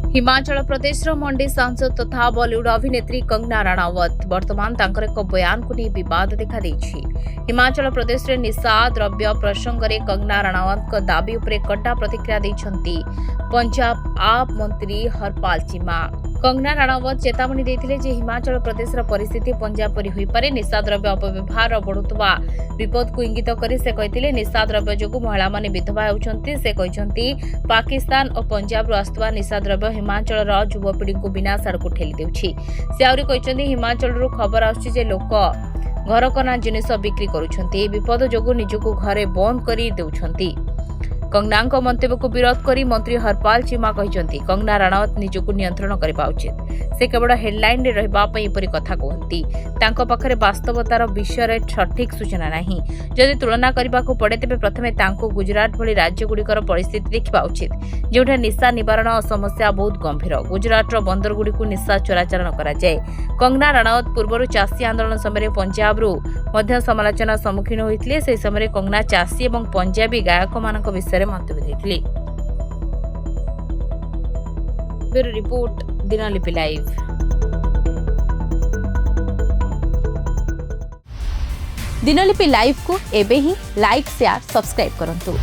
हिमाचल प्रदेश मंडी सांसद तथा बॉलीवुड अभिनेत्री कंगना राणावत वर्तमान तांकर एक बयान को नहीं विवाद देखा देछि। हिमाचल प्रदेश रे निशा द्रव्य प्रसंग में कंगना राणावत दाबी उपरे कड़ा प्रतिक्रिया दैछंती पंजाब आप मंत्री हरपाल चीमा। कंगना राणावत चेतावनी देथिले जे हिमाचल प्रदेश परिस्थिति पंजाब परि होई पारे। निशा द्रव्य अपव्यवहार बढ़ुवा विपद को इंगित करी से कहथिले निशा द्रव्य जोगु महिला माने विधवा होउछंती। से कहछंती पाकिस्तान और पंजाब आसुवा निशा द्रव्य हिमाचल युवपीढ़ी को विनाश आड़क ठेली देउछि। से आउरी कहछंती हिमाचल खबर आछी जे लोक घरकना जिनिस बिक्री करुछंती। विपद जोगु निजको घरे बंद करी देउछंती। कंगना मंतव्य को विरोध करी मंत्री हरपाल चीमा कहते कंगना राणावत निजको नियंत्रण करबा उचित। से केवल हेडलाइन रे रहबा पई एपरि कथा कहंती। तांको पाखरे वास्तवतार विषय रे सठिक सूचना नाही। जदि तुलना करबा को पड़े तेबे प्रथमे तांको गुजरात भली राज्य गुड़िकर परिस्थिति देखिबा उचित जेउठा निशा निवारण समस्या बहुत गंभीर। गुजरात रो बंदर गुड़ी को निशा चोराचारण करा जाय। कंगना राणावत पूर्व चाषी आंदोलन समय पंजाब रू मध्य समालोचना सम्मुखीन होइथिले। से समय कंगना चाषी एवं पंजाबी गायक मानक विषय मंतव्य देथिले। Bureau report Dinalipi live. Dinalipi live को एबे ही लाइक शेयर सब्सक्राइब करंतु।